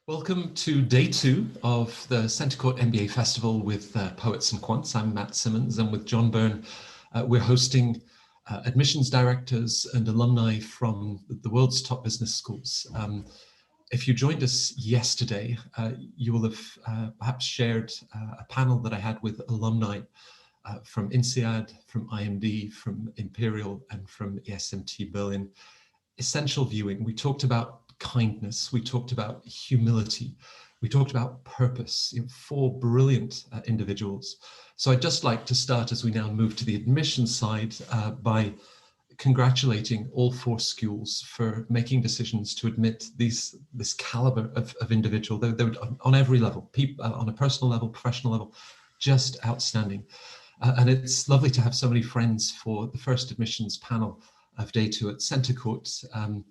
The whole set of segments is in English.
Welcome to day 2 of the CentreCourt MBA Festival with Poets and Quants. I'm Matt Symonds, and with John Byrne, we're hosting admissions directors and alumni from the world's top business schools. If you joined us yesterday, you will have perhaps shared a panel that I had with alumni from INSEAD, from IMD, from Imperial, and from ESMT Berlin. Essential viewing. We talked about kindness, we talked about humility, we talked about purpose. 4 brilliant individuals. So I'd just like to start, as we now move to the admissions side, by congratulating all 4 schools for making decisions to admit this caliber of individual. They were on every level, on a personal level, professional level, just outstanding. And it's lovely to have so many friends for the first admissions panel of day 2 at CentreCourt.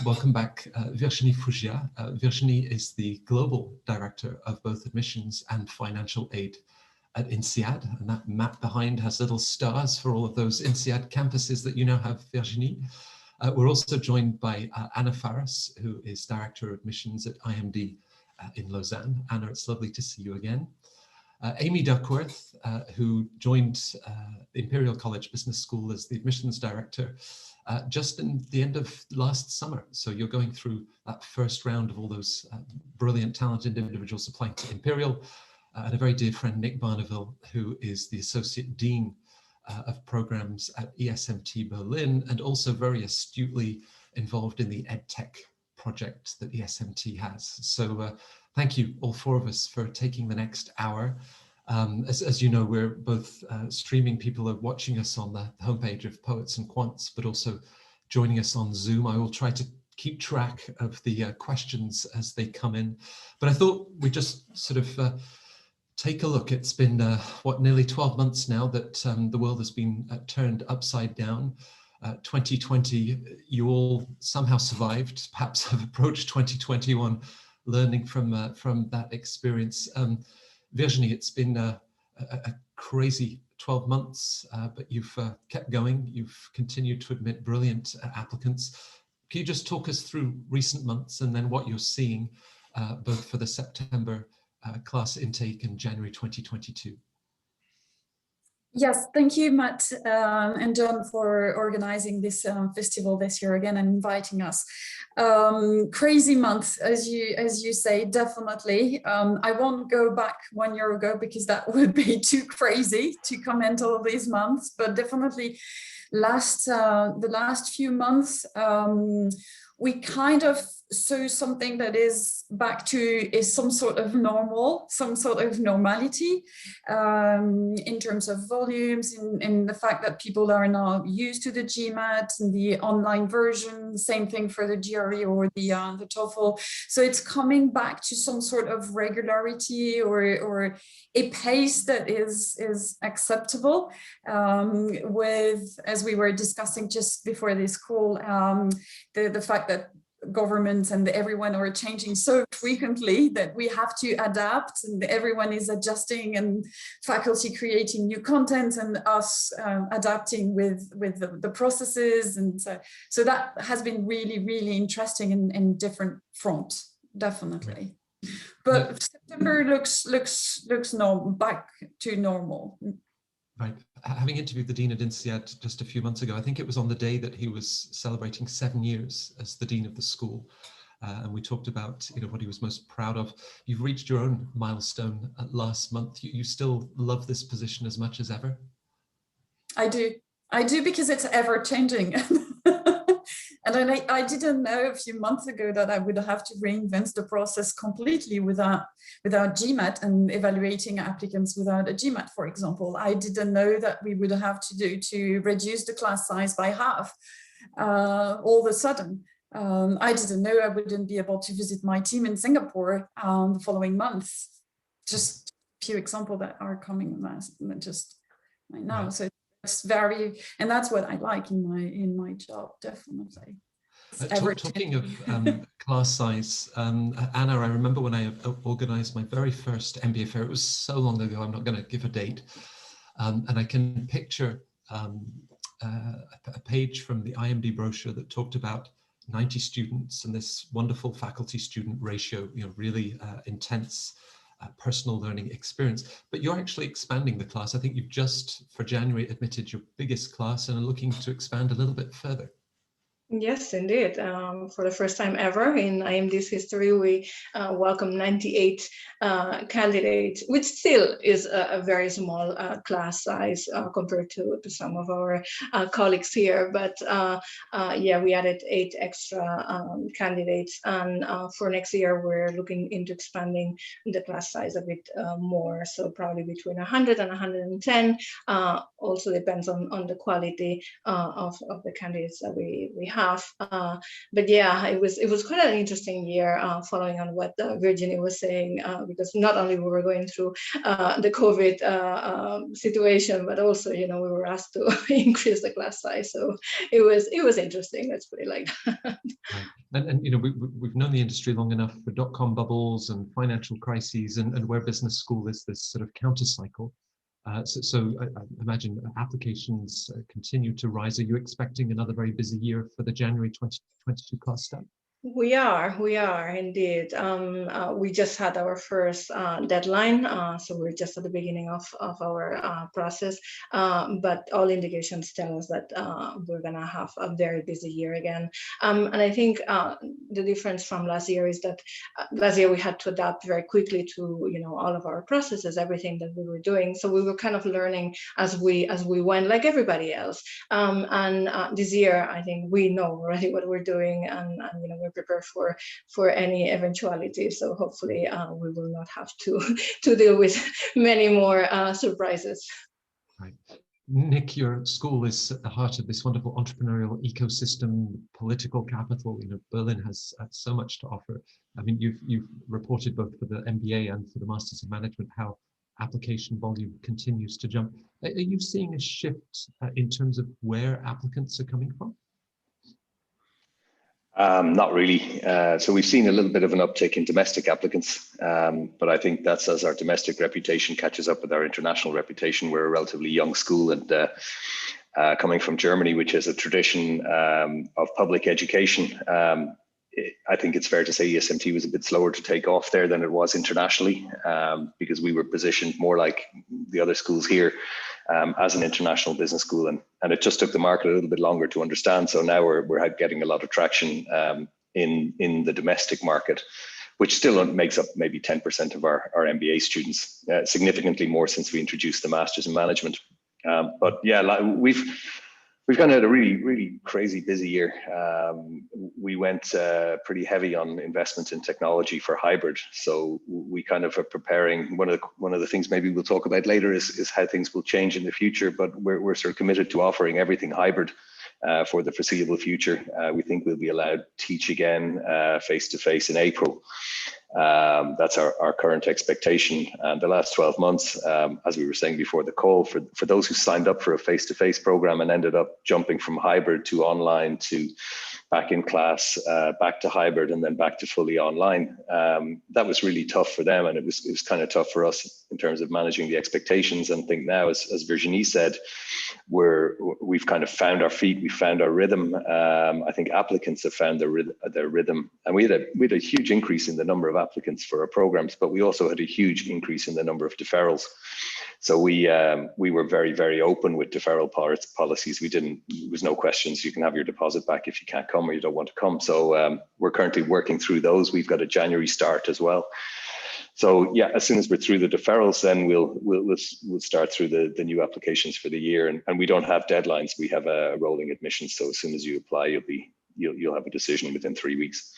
Welcome back, Virginie Fougea. Virginie is the Global Director of both Admissions and Financial Aid at INSEAD, and that map behind has little stars for all of those INSEAD campuses that you now have, Virginie. We're also joined by Anna Farrus, who is Director of Admissions at IMD in Lausanne. Anna, it's lovely to see you again. Amy Duckworth, who joined the Imperial College Business School as the Admissions Director just in the end of last summer. So you're going through that first round of all those brilliant, talented individuals applying to Imperial, and a very dear friend, Nick Barniville, who is the Associate Dean of Programs at ESMT Berlin, and also very astutely involved in the EdTech project that ESMT has. So thank you, all 4 of us, for taking the next hour. As you know, we're both streaming. People are watching us on the homepage of Poets and Quants, but also joining us on Zoom. I will try to keep track of the questions as they come in. But I thought we'd just sort of take a look. It's been, nearly 12 months now that the world has been turned upside down. 2020, you all somehow survived, perhaps have approached 2021, learning from that experience. Virginie, it's been a crazy 12 months, but you've kept going. You've continued to admit brilliant applicants. Can you just talk us through recent months and then what you're seeing both for the September class intake and January 2022? Yes, thank you, Matt and John, for organizing this festival this year again and inviting us. Crazy month, as you say, definitely. I won't go back 1 year ago because that would be too crazy to comment all these months, but definitely the last few months, we kind of saw something that is back to some sort of normal, some sort of normality in terms of volumes, in the fact that people are now used to the GMAT and the online version, same thing for the GRE or the TOEFL. So it's coming back to some sort of regularity or a pace that is acceptable with, as we were discussing just before this call, the fact that governments and everyone are changing so frequently that we have to adapt, and everyone is adjusting, and faculty creating new content and us adapting with the processes. And so that has been really, really interesting in different fronts, definitely. But September looks back to normal. Right. Having interviewed the Dean at INSEAD just a few months ago, I think it was on the day that he was celebrating 7 years as the Dean of the school. And we talked about what he was most proud of. You've reached your own milestone last month. You still love this position as much as ever? I do, because it's ever changing. And I didn't know a few months ago that I would have to reinvent the process completely without GMAT and evaluating applicants without a GMAT, for example. I didn't know that we would have to reduce the class size by half all of a sudden. I didn't know I wouldn't be able to visit my team in Singapore the following month. Just a few examples that are coming just right now. So it's very, and that's what I like in my job, definitely. Talking of class size, Anna, I remember when I organized my very first MBA fair. It was so long ago, I'm not going to give a date. And I can picture a page from the IMD brochure that talked about 90 students and this wonderful faculty-student ratio, really intense personal learning experience. But you're actually expanding the class. I think you've just, for January, admitted your biggest class and are looking to expand a little bit further. Yes, indeed. For the first time ever in IMD's history, we welcome 98 candidates, which still is a very small class size compared to some of our colleagues here. But yeah, we added 8 extra candidates. And for next year, we're looking into expanding the class size a bit more. So probably between 100 and 110. Also depends on the quality of the candidates that we have. But yeah, it was quite an interesting year, following on what Virginie was saying, because not only we were going through the COVID situation, but also we were asked to increase the class size. So it was interesting. Let's put it like that. Right. And we've known the industry long enough for dot-com bubbles and financial crises, and where business school is this sort of counter cycle. So I imagine applications continue to rise. Are you expecting another very busy year for the January 2022 class start? We are indeed. We just had our first deadline, so we're just at the beginning of our process. But all indications tell us that we're gonna have a very busy year again. And I think the difference from last year is that last year we had to adapt very quickly to all of our processes, everything that we were doing. So we were kind of learning as we went, like everybody else. And this year, I think we know already what we're doing, and we're prepared for any eventuality. So hopefully we will not have to deal with many more surprises. Right. Nick, your school is at the heart of this wonderful entrepreneurial ecosystem, political capital. Berlin has so much to offer. I mean, you've reported both for the MBA and for the Masters of Management how application volume continues to jump. Are you seeing a shift in terms of where applicants are coming from? Not really. So we've seen a little bit of an uptick in domestic applicants, but I think that's as our domestic reputation catches up with our international reputation. We're a relatively young school, and coming from Germany, which has a tradition of public education, I think it's fair to say ESMT was a bit slower to take off there than it was internationally, because we were positioned more like the other schools here as an international business school, and it just took the market a little bit longer to understand. So now we're getting a lot of traction in the domestic market, which still makes up maybe 10% of our MBA students, significantly more since we introduced the Masters in Management. But yeah, we've kind of had a really crazy busy year. We went pretty heavy on investment in technology for hybrid. So we kind of are preparing. One of the things maybe we'll talk about later is how things will change in the future, but we're sort of committed to offering everything hybrid for the foreseeable future. We think we'll be allowed to teach again face-to-face in April. That's our current expectation. And the last 12 months, as we were saying before the call, for those who signed up for a face-to-face program and ended up jumping from hybrid to online to back in class, back to hybrid, and then back to fully online, that was really tough for them. And it was kind of tough for us in terms of managing the expectations. And I think now, as Virginie said, we've kind of found our feet, we found our rhythm. I think applicants have found their rhythm. And we had a huge increase in the number of applicants for our programs, but we also had a huge increase in the number of deferrals. So we were very open with deferral policies. There was no questions. You can have your deposit back if you can't come or you don't want to come. So we're currently working through those. We've got a January start as well. So yeah, as soon as we're through the deferrals, then we'll start through the new applications for the year. And we don't have deadlines. We have a rolling admission. So as soon as you apply, you'll have a decision within 3 weeks.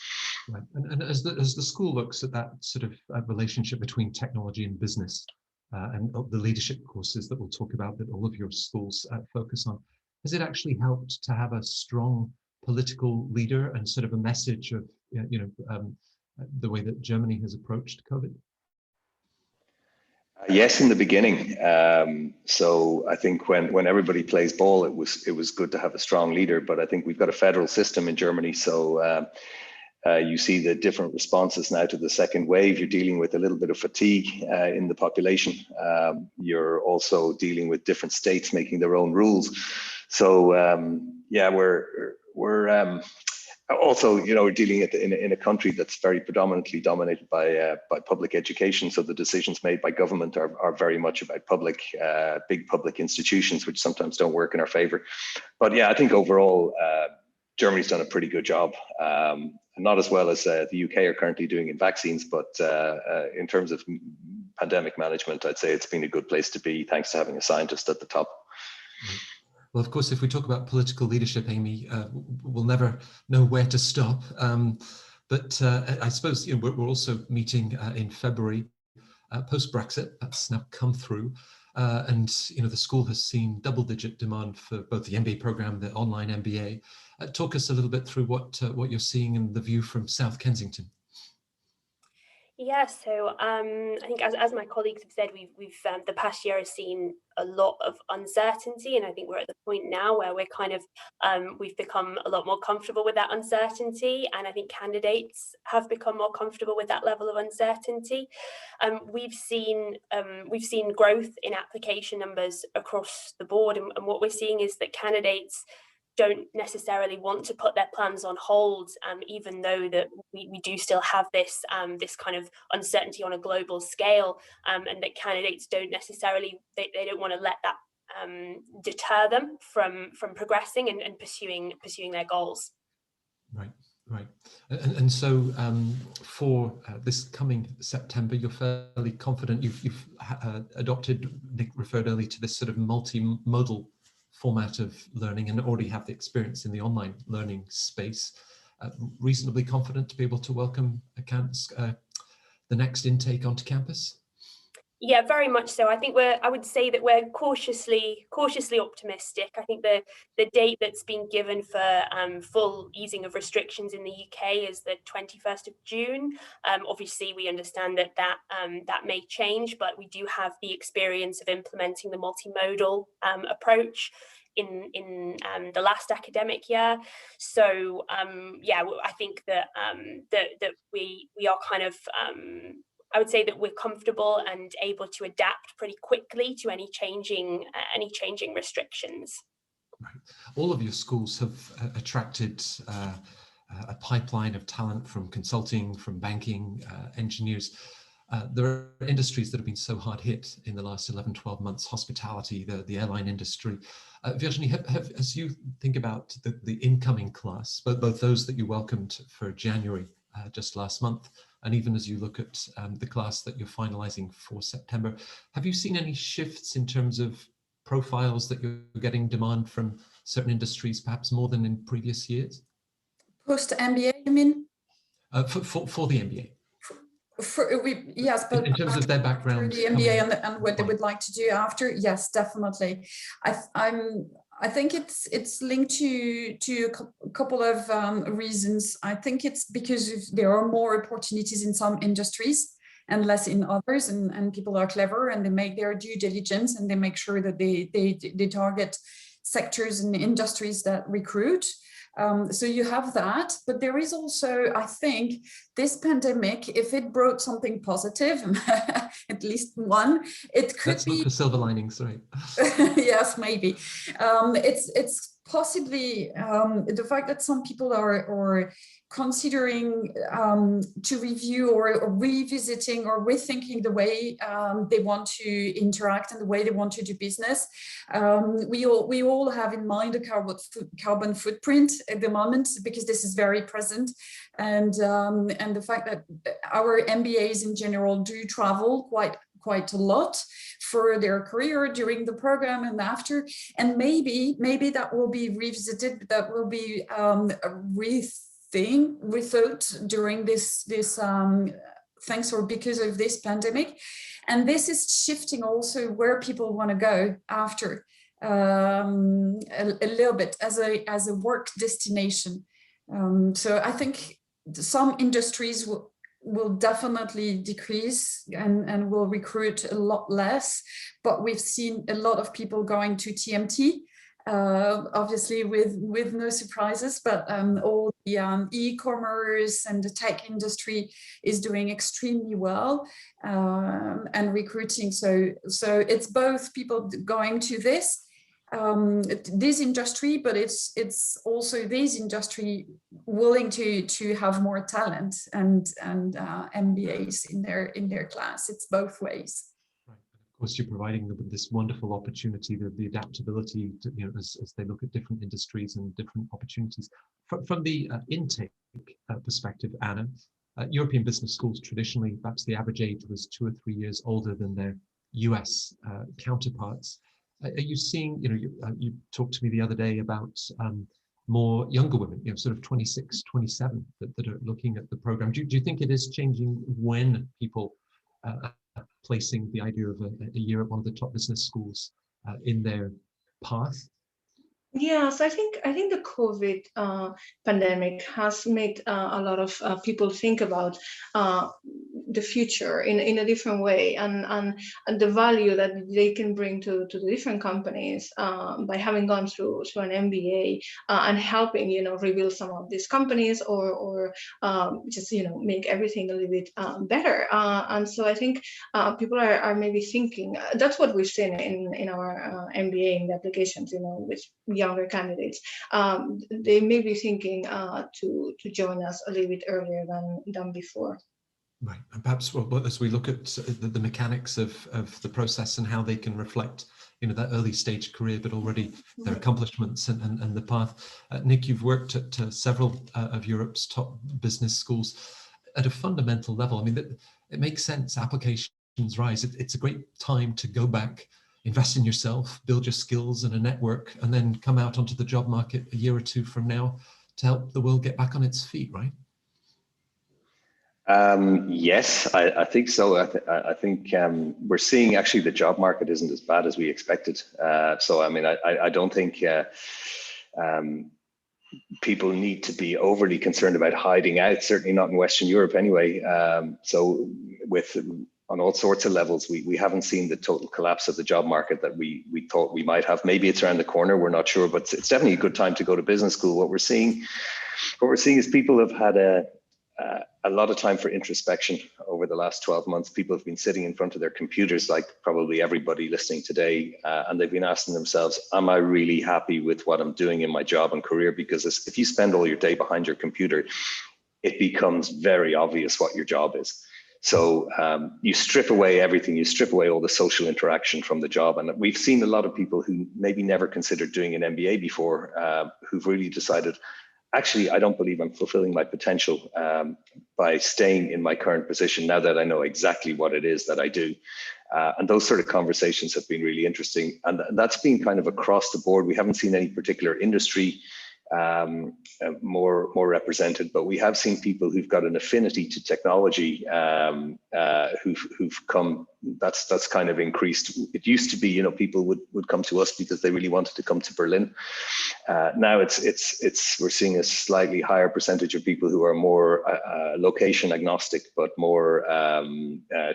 Right. And as the school looks at that sort of relationship between technology and business, and the leadership courses that we'll talk about that all of your schools focus on, has it actually helped to have a strong political leader and sort of a message of the way that Germany has approached COVID? Yes, in the beginning. So I think when everybody plays ball, it was good to have a strong leader. But I think we've got a federal system in Germany, so you see the different responses now to the second wave. You're dealing with a little bit of fatigue in the population. You're also dealing with different states making their own rules. So yeah, we're Also, we're dealing in a country that's very predominantly dominated by public education. So the decisions made by government are very much about big public institutions, which sometimes don't work in our favor. But yeah, I think overall, Germany's done a pretty good job. Not as well as the UK are currently doing in vaccines, but in terms of pandemic management, I'd say it's been a good place to be, thanks to having a scientist at the top. Right. Well, of course, if we talk about political leadership, Amy, we'll never know where to stop. But I suppose we're also meeting in February, post-Brexit. That's now come through. And the school has seen double-digit demand for both the MBA program, the online MBA. Talk us a little bit through what you're seeing in the view from South Kensington. Yeah, so I think as my colleagues have said, we've the past year has seen a lot of uncertainty, and I think we're at the point now where we're kind of we've become a lot more comfortable with that uncertainty, and I think candidates have become more comfortable with that level of uncertainty. We've seen growth in application numbers across the board, and what we're seeing is that candidates don't necessarily want to put their plans on hold, even though that we do still have this this kind of uncertainty on a global scale, and that candidates don't necessarily, they don't want to let that deter them from progressing and pursuing their goals. Right. And so for this coming September, you're fairly confident. You've adopted, Nick referred earlier to this sort of multimodal format of learning and already have the experience in the online learning space. Reasonably confident to be able to welcome the next intake onto campus? Yeah, very much so. I think I would say that we're cautiously optimistic. I think the date that's been given for full easing of restrictions in the UK is the 21st of June. Obviously, we understand that may change, but we do have the experience of implementing the multimodal approach in the last academic year. So yeah, I think that that we are kind of I would say that we're comfortable and able to adapt pretty quickly to any changing restrictions. Right. All of your schools have attracted a pipeline of talent from consulting, from banking, engineers. There are industries that have been so hard hit in the last 11, 12 months, hospitality, the airline industry. Virginie, as you think about the incoming class, both those that you welcomed for January just last month, and even as you look at the class that you're finalizing for September, have you seen any shifts in terms of profiles that you're getting demand from certain industries, perhaps more than in previous years? Post-MBA, you mean? For the MBA. Yes, but in terms of their background, the MBA and what they would like to do after, yes, definitely. I think it's linked to a couple of reasons. I think it's because there are more opportunities in some industries and less in others, and people are clever and they make their due diligence and they make sure that they target sectors and industries that recruit. So you have that, but there is also, I think, this pandemic, if it brought something positive, at least one, it could be... Let's look for silver linings, right? Yes, maybe. It's possibly the fact that some people are considering to review or revisiting or rethinking the way they want to interact and the way they want to do business. We all have in mind a carbon footprint at the moment, because this is very present, and the fact that our MBAs in general do travel quite a lot for their career during the program and after, and maybe that will be revisited, that will be rethought during this thanks or because of this pandemic. And this is shifting also where people want to go after a little bit as a work destination. So I think some industries will definitely decrease and will recruit a lot less, but we've seen a lot of people going to TMT, obviously with no surprises, but all the e-commerce and the tech industry is doing extremely well and recruiting. So it's both people going to this this industry, but it's also this industry willing to have more talent and MBAs in their class. It's both ways. Right. Of course, you're providing them with this wonderful opportunity, the adaptability to, as they look at different industries and different opportunities. From the intake perspective, Anna, European business schools traditionally, perhaps the average age was 2 or 3 years older than their US counterparts. Are you seeing, you talked to me the other day about more younger women, sort of 26, 27 that are looking at the program. Do you think it is changing when people are placing the idea of a year at one of the top business schools in their path? Yes, I think the COVID pandemic has made a lot of people think about the future in a different way, and the value that they can bring to the different companies by having gone through an MBA and helping rebuild some of these companies or just make everything a little bit better. And so I think people are maybe thinking that's what we've seen in our MBA in the applications, with younger candidates. They may be thinking to join us a little bit earlier than before. Right, and perhaps as we look at the mechanics of the process and how they can reflect, that early stage career, but already their accomplishments and the path. Nick, you've worked at several of Europe's top business schools. At a fundamental level, I mean, it makes sense. Applications rise. It's a great time to go back, invest in yourself, build your skills and a network, and then come out onto the job market a year or two from now to help the world get back on its feet, right? Yes, I think so. I think we're seeing actually the job market isn't as bad as we expected. So, I mean, I don't think people need to be overly concerned about hiding out, certainly not in Western Europe anyway. So on all sorts of levels, we haven't seen the total collapse of the job market that we thought we might have. Maybe it's around the corner, we're not sure, but it's definitely a good time to go to business school. What we're seeing is people have had a lot of time for introspection over the last 12 months. People have been sitting in front of their computers, like probably everybody listening today, and they've been asking themselves, am I really happy with what I'm doing in my job and career? Because if you spend all your day behind your computer, it becomes very obvious what your job is. So you strip away everything, you strip away all the social interaction from the job. And we've seen a lot of people who maybe never considered doing an MBA before, who've really decided, actually, I don't believe I'm fulfilling my potential by staying in my current position now that I know exactly what it is that I do. And those sort of conversations have been really interesting. And that's been kind of across the board. We haven't seen any particular industry more represented, but we have seen people who've got an affinity to technology who've come. That's kind of increased. It used to be, people would come to us because they really wanted to come to Berlin. Now we're seeing a slightly higher percentage of people who are more location agnostic, but more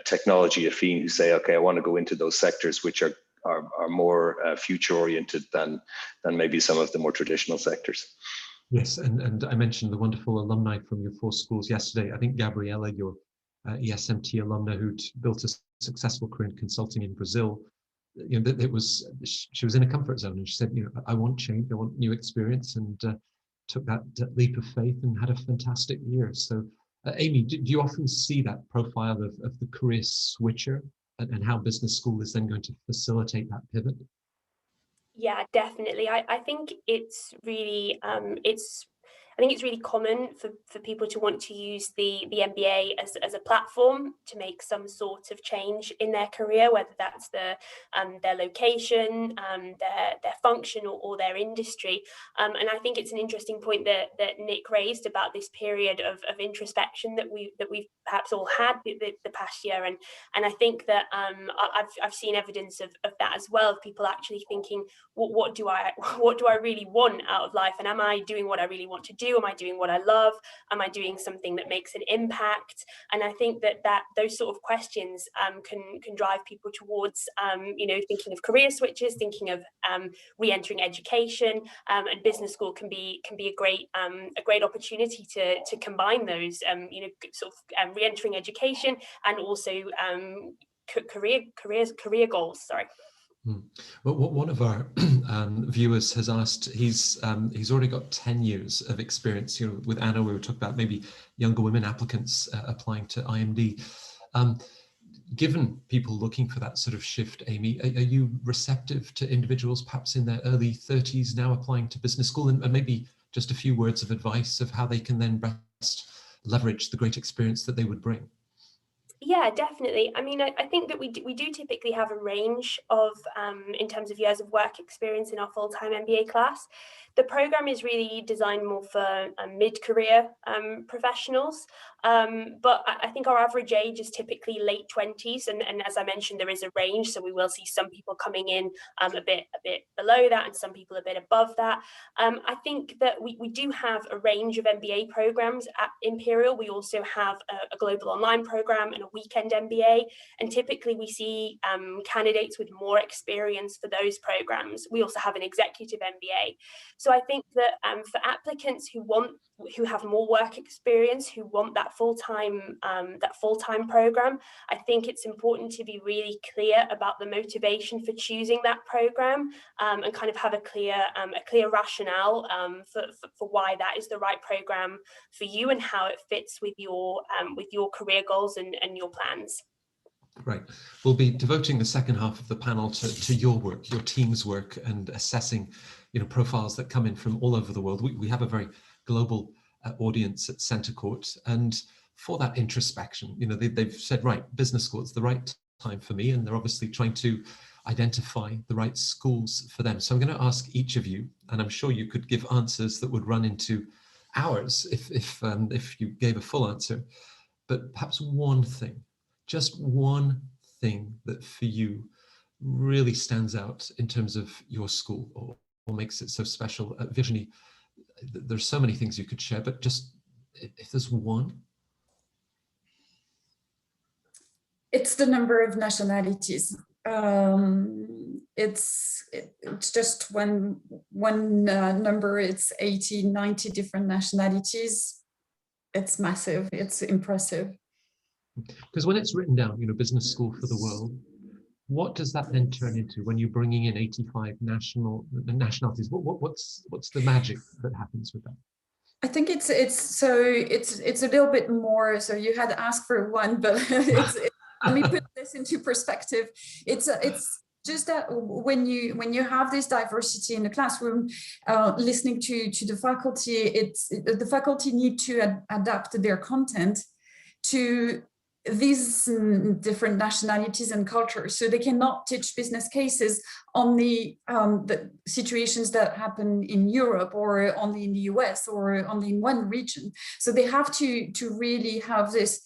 technology affine, who say, okay, I want to go into those sectors which are more future oriented than maybe some of the more traditional sectors. Yes, and I mentioned the wonderful alumni from your 4 schools yesterday. I think Gabriella, your ESMT alumna who'd built a successful career in consulting in Brazil, she was in a comfort zone, and she said, I want change, I want new experience, and took that leap of faith and had a fantastic year. So Amy, do you often see that profile of the career switcher and how business school is then going to facilitate that pivot? Yeah, definitely. I think it's really it's really common for people to want to use the MBA as a platform to make some sort of change in their career, whether that's their location, their function, or their industry. And I think it's an interesting point that Nick raised about this period of introspection that we've perhaps all had the past year, and I think that I've seen evidence of that as well, of people actually thinking, what do I really want out of life, and am I doing what I really want to do? Am I doing what I love? Am I doing something that makes an impact? And I think that those sort of questions can drive people towards thinking of career switches, thinking of re-entering education, and business school can be a great opportunity to combine those re-entering education and also career goals. Sorry. Well, one of our viewers has asked, he's already got 10 years of experience. You know, with Anna, we were talking about maybe younger women applicants applying to IMD. Given people looking for that sort of shift, Amy, are you receptive to individuals perhaps in their early 30s now applying to business school, and maybe just a few words of advice of how they can then best leverage the great experience that they would bring? Yeah, definitely. I mean, I think that we do typically have a range of, in terms of years of work experience in our full-time MBA class. The program is really designed more for mid-career professionals, but I think our average age is typically late 20s, and as I mentioned, there is a range, so we will see some people coming in a bit below that and some people a bit above that. I think that we do have a range of MBA programs at Imperial. We also have a global online program and a weekend MBA, and typically we see candidates with more experience for those programs. We also have an executive MBA. So I think that for applicants who have more work experience, who want that full-time program, I think it's important to be really clear about the motivation for choosing that program, and kind of have a clear rationale for why that is the right program for you and how it fits with your career goals and your plans. Right. We'll be devoting the second half of the panel to your work, your team's work, and assessing, profiles that come in from all over the world. We have a very global audience at CentreCourt, and for that introspection, they've said, right, business school is the right time for me, and they're obviously trying to identify the right schools for them. So I'm going to ask each of you, and I'm sure you could give answers that would run into hours if you gave a full answer, but perhaps one thing. Just one thing that for you really stands out in terms of your school or makes it so special. Virginie, there's so many things you could share, but just if there's one. It's the number of nationalities. It's just one number, it's 80, 90 different nationalities. It's massive, it's impressive. Because when it's written down, business school for the world, what does that then turn into when you're bringing in 85 nationalities? What's the magic that happens with that? I think it's a little bit more. So you had asked for one, but let me put this into perspective. It's just that when you have this diversity in the classroom, listening to the faculty, the faculty need to adapt their content to these different nationalities and cultures. So they cannot teach business cases on the situations that happen in Europe or only in the US or only in one region. So they have to really have this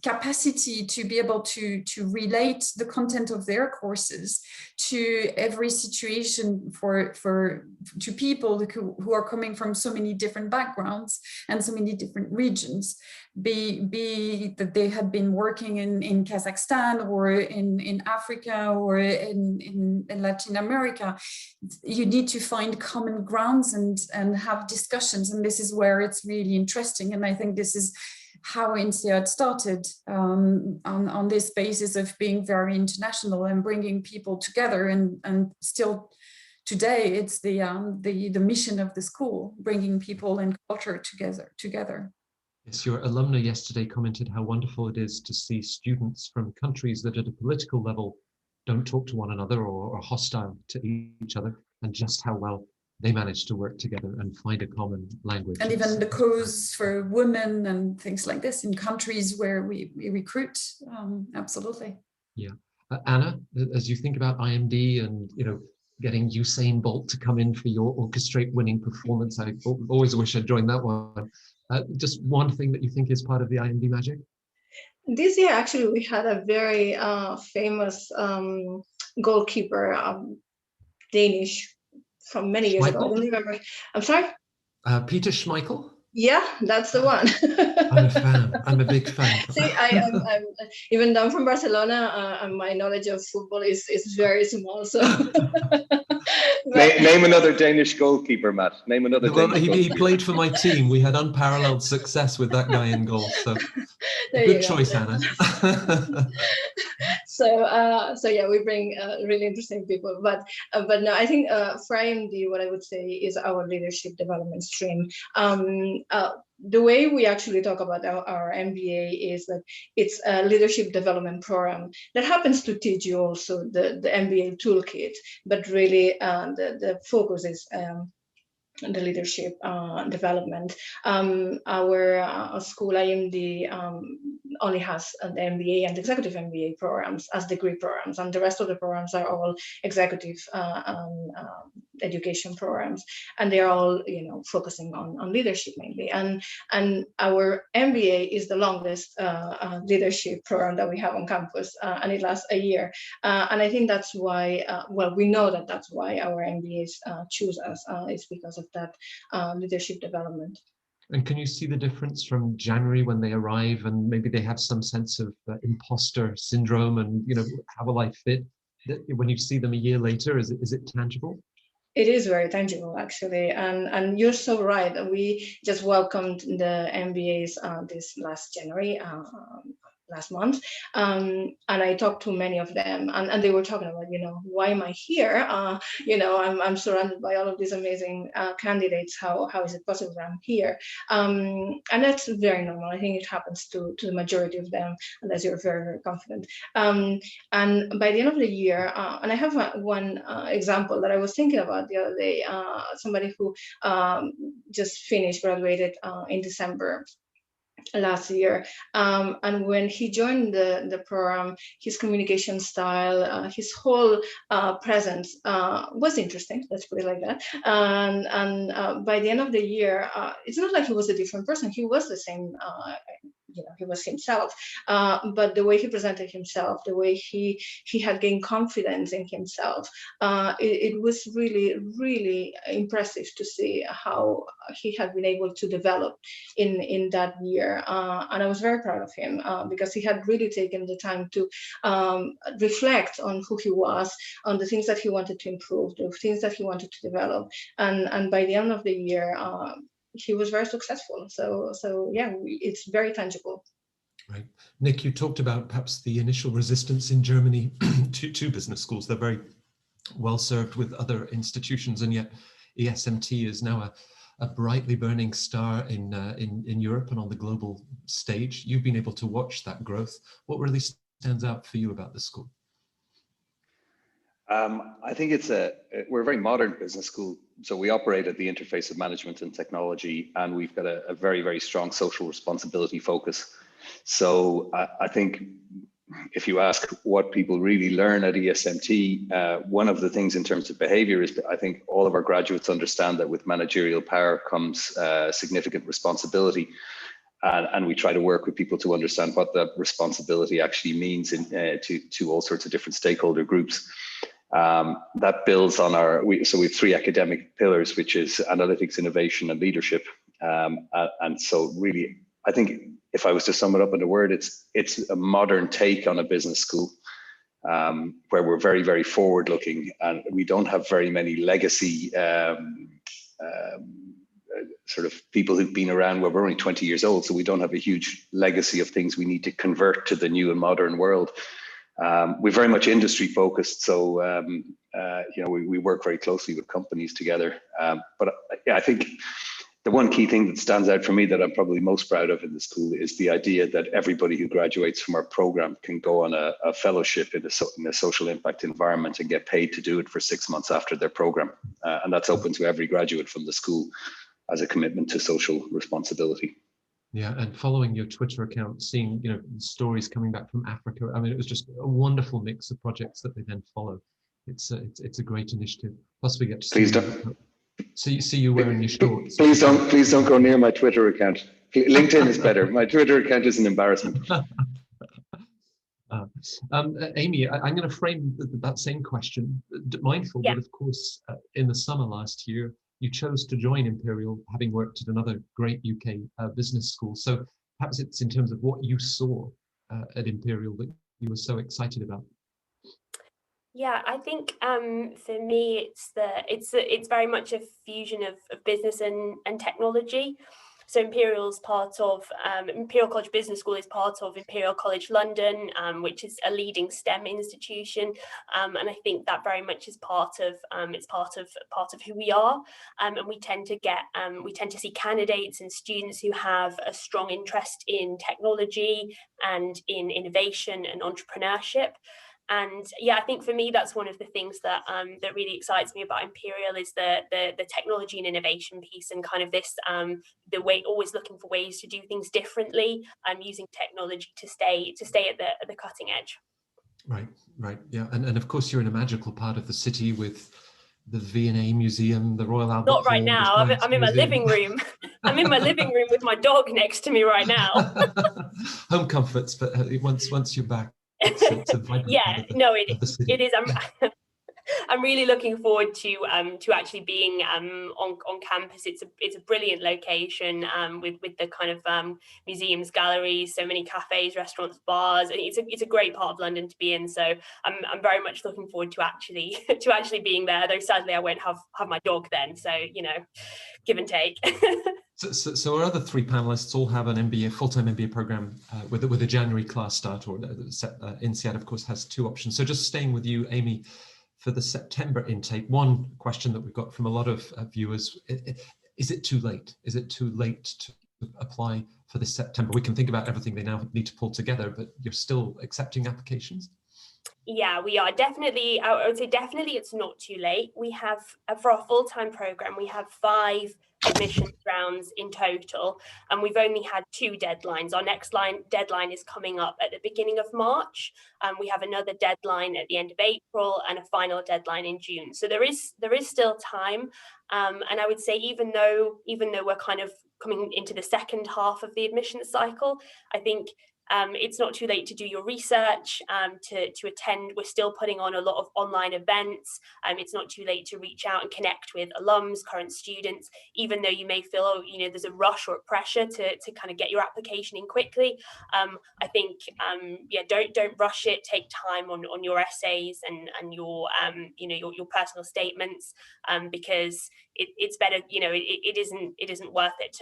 capacity to be able to relate the content of their courses to every situation to people who are coming from so many different backgrounds and so many different regions, be that they have been working in Kazakhstan or in Africa or in Latin America. You need to find common grounds and have discussions, and this is where it's really interesting. And I think this is how INSEAD started, on this basis of being very international and bringing people together, and still today it's the mission of the school, bringing people and culture together. Yes, your alumna yesterday commented how wonderful it is to see students from countries that at a political level don't talk to one another or are hostile to each other, and just how well they managed to work together and find a common language. And even the cause for women and things like this in countries where we recruit, absolutely. Yeah. Anna, as you think about IMD and, getting Usain Bolt to come in for your orchestrate winning performance, I always wish I'd joined that one. Just one thing that you think is part of the IMD magic? This year, actually, we had a very famous goalkeeper, Danish, from many years ago. I don't remember. I'm sorry? Peter Schmeichel? Yeah, that's the one. I'm a fan. I'm a big fan. See, I'm even though I'm from Barcelona, my knowledge of football is very small. So name another Danish goalkeeper, Matt. Name another. Well, he played for my team. We had unparalleled success with that guy in goal. So good choice, Anna. So yeah, we bring really interesting people. But no, I think for IMD, what I would say is our leadership development stream. The way we actually talk about our MBA is that it's a leadership development program that happens to teach you also the MBA toolkit, but really the focus is the leadership development. Our school IMD only has the MBA and executive MBA programs as degree programs, and the rest of the programs are all executive education programs, and they are all focusing on leadership mainly. And our MBA is the longest leadership program that we have on campus, and it lasts a year. And I think that's why, well, we know that that's why our MBAs choose us. It's because of that leadership development. And can you see the difference from January when they arrive and maybe they have some sense of imposter syndrome and, how will I fit? When you see them a year later, is it tangible? It is very tangible, actually, and you're so right. We just welcomed the MBAs this last January, last month, and I talked to many of them, and they were talking about, why am I here? I'm surrounded by all of these amazing candidates. How is it possible that I'm here? And that's very normal. I think it happens to the majority of them, unless you're very, very confident. And by the end of the year, and I have one example that I was thinking about the other day, somebody who just graduated in December last year, and when he joined the program, his communication style, his whole presence was interesting, let's put it like that. And by the end of the year, it's not like he was a different person. He was the same. He was himself, but the way he presented himself, the way he had gained confidence in himself, it was really, really impressive to see how he had been able to develop in that year. And I was very proud of him because he had really taken the time to reflect on who he was, on the things that he wanted to improve, the things that he wanted to develop. And by the end of the year, he was very successful. So yeah, it's very tangible. Right. Nick, you talked about perhaps the initial resistance in Germany to business schools. They're very well served with other institutions, and yet ESMT is now a brightly burning star in Europe and on the global stage. You've been able to watch that growth. What really stands out for you about the school? I think we're a very modern business school. So we operate at the interface of management and technology, and we've got a very, very strong social responsibility focus. So I think if you ask what people really learn at ESMT, one of the things in terms of behavior is I think all of our graduates understand that with managerial power comes significant responsibility. And we try to work with people to understand what that responsibility actually means to all sorts of different stakeholder groups. That builds on so we have 3 academic pillars, which is analytics, innovation, and leadership. And so really, I think if I was to sum it up in a word, it's a modern take on a business school, where we're very, very forward looking, and we don't have very many legacy sort of people who've been around. Where we're only 20 years old, so we don't have a huge legacy of things we need to convert to the new and modern world. We're very much industry focused, so we work very closely with companies together. But yeah, I think the one key thing that stands out for me that I'm probably most proud of in the school is the idea that everybody who graduates from our program can go on a fellowship in a social impact environment and get paid to do it for 6 months after their program, and that's open to every graduate from the school as a commitment to social responsibility. Yeah, and following your Twitter account, seeing stories coming back from Africa, I mean, it was just a wonderful mix of projects that they then follow. It's a great initiative. Plus, we get to see you wearing your shorts. Please don't go near my Twitter account. LinkedIn is better. My Twitter account is an embarrassment. Amy, I'm going to frame that same question, mindful that, of course, in the summer last year, you chose to join Imperial, having worked at another great UK business school. So perhaps it's in terms of what you saw at Imperial that you were so excited about. Yeah, I think for me, it's very much a fusion of business and technology. So Imperial's part of, Imperial College Business School is part of Imperial College London, which is a leading STEM institution. And I think that very much is part of, it's part of who we are. And we tend to see candidates and students who have a strong interest in technology and in innovation and entrepreneurship. And yeah, I think for me, that's one of the things that that really excites me about Imperial is the technology and innovation piece, and kind of this the way, always looking for ways to do things differently, using technology to stay at the cutting edge. Right, yeah, and of course you're in a magical part of the city with the V&A Museum, the Royal Albert Not right Hall, now. I'm in my living room. I'm in my living room with my dog next to me right now. Home comforts, but once you're back, it's a vibrant yeah, part of no, of the city. it is. I'm really looking forward to actually being on campus. It's a brilliant location with the kind of museums, galleries, so many cafes, restaurants, bars, and it's a great part of London to be in. So I'm very much looking forward to actually being there. Though sadly I won't have my dog then. So give and take. So our other three panelists all have an MBA, full-time MBA program with a January class start, or INSEAD of course has two options. So just staying with you, Amy, for the September intake, one question that we've got from a lot of viewers, is it too late? Is it too late to apply for this September? We can think about everything they now need to pull together, but you're still accepting applications? Yeah, we are definitely, I would say definitely it's not too late. We have, for our full-time program, we have 5 admissions rounds in total, and we've only had 2 deadlines. Our next deadline is coming up at the beginning of March, and we have another deadline at the end of April and a final deadline in June. So there is still time, and I would say even though we're kind of coming into the second half of the admissions cycle, I think it's not too late to do your research, to attend. We're still putting on a lot of online events. It's not too late to reach out and connect with alums, current students, even though you may feel, there's a rush or a pressure to kind of get your application in quickly. I think, don't rush it. Take time on your essays and your personal statements, because it's better, it isn't worth it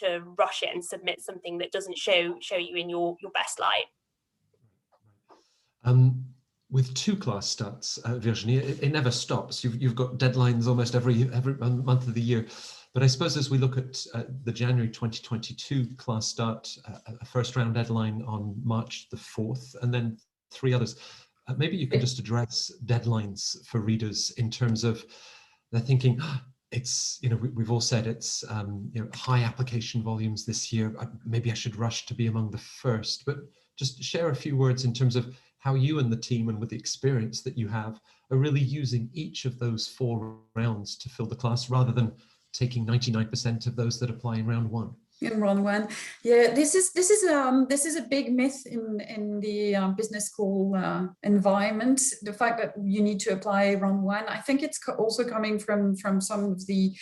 to rush it and submit something that doesn't show you in your best light. With 2 class starts, Virginie, it never stops. You've got deadlines almost every month of the year. But I suppose as we look at the January 2022 class start, a first round deadline on March the 4th, and then 3 others. Maybe you can just address deadlines for readers in terms of they're thinking, it's, we've all said it's, high application volumes this year. Maybe I should rush to be among the first, but just share a few words in terms of how you and the team, and with the experience that you have, are really using each of those 4 rounds to fill the class, rather than taking 99% of those that apply in round 1. In round 1, yeah, this is a big myth in the business school environment. The fact that you need to apply round 1, I think it's also coming from some of the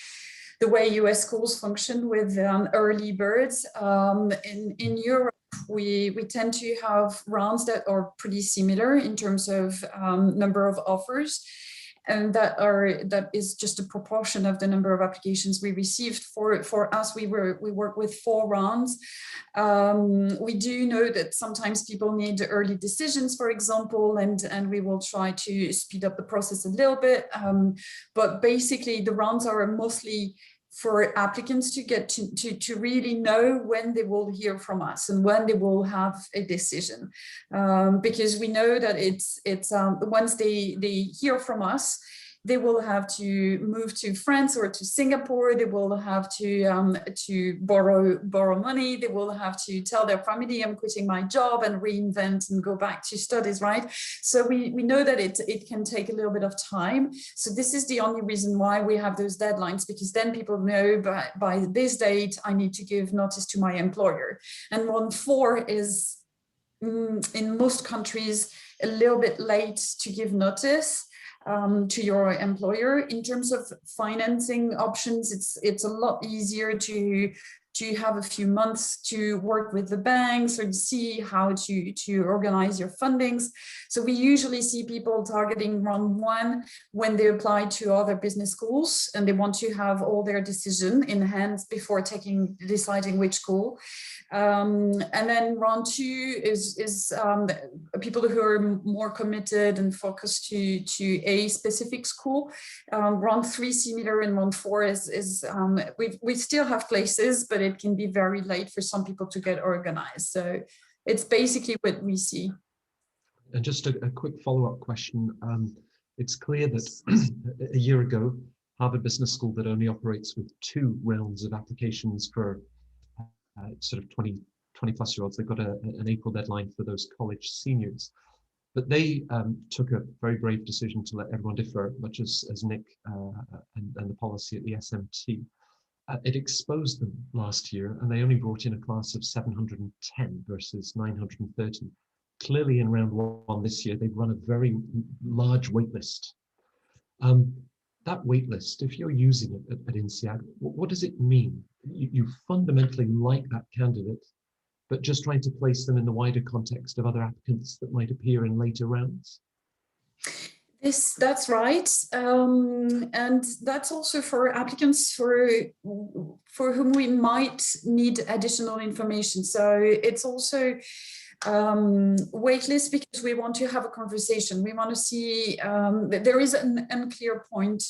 way US schools function with early birds. In Europe, we tend to have rounds that are pretty similar in terms of number of offers. And that is just a proportion of the number of applications we received. For us, we work with 4 rounds. We do know that sometimes people need early decisions, for example, and we will try to speed up the process a little bit. But basically, the rounds are mostly for applicants to get to really know when they will hear from us and when they will have a decision, because we know that it's once they hear from us, they will have to move to France or to Singapore. They will have to borrow money. They will have to tell their family, I'm quitting my job, and reinvent and go back to studies, right? So we know that it can take a little bit of time. So this is the only reason why we have those deadlines, because then people know by this date, I need to give notice to my employer. And round 4 is, in most countries, a little bit late to give notice to your employer. In terms of financing options, it's a lot easier to to have a few months to work with the banks or to see how to organize your fundings. So we usually see people targeting round 1 when they apply to other business schools and they want to have all their decision in hand before deciding which school. And then round 2 is people who are more committed and focused to a specific school. Round 3 similar, and round 4 is we still have places, but it can be very late for some people to get organized. So it's basically what we see. And just a quick follow-up question. It's clear that a year ago, Harvard Business School that only operates with 2 rounds of applications for sort of 20 plus year olds. They've got an April deadline for those college seniors. But they took a very brave decision to let everyone defer, much as Nick and the policy at the ESMT. It exposed them last year, and they only brought in a class of 710 versus 930. Clearly in round 1 this year, they've run a very large waitlist. That waitlist, if you're using it at INSEAD, what does it mean? You fundamentally like that candidate, but just trying to place them in the wider context of other applicants that might appear in later rounds? That's right. And that's also for applicants for whom we might need additional information. So it's also waitlist because we want to have a conversation. We want to see there is an unclear point.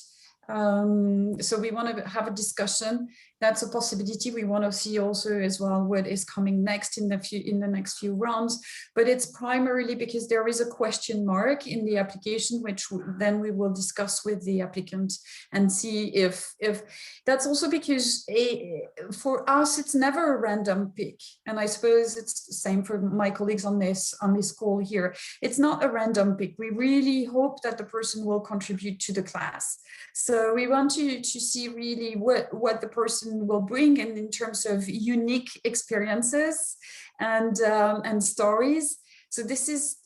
So we want to have a discussion. That's a possibility. We want to see also as well what is coming next in the next few rounds. But it's primarily because there is a question mark in the application, which then we will discuss with the applicant and see if that's also because for us it's never a random pick. And I suppose it's the same for my colleagues on this call here. It's not a random pick. We really hope that the person will contribute to the class. So we want to see really what the person will bring in terms of unique experiences and stories. So this is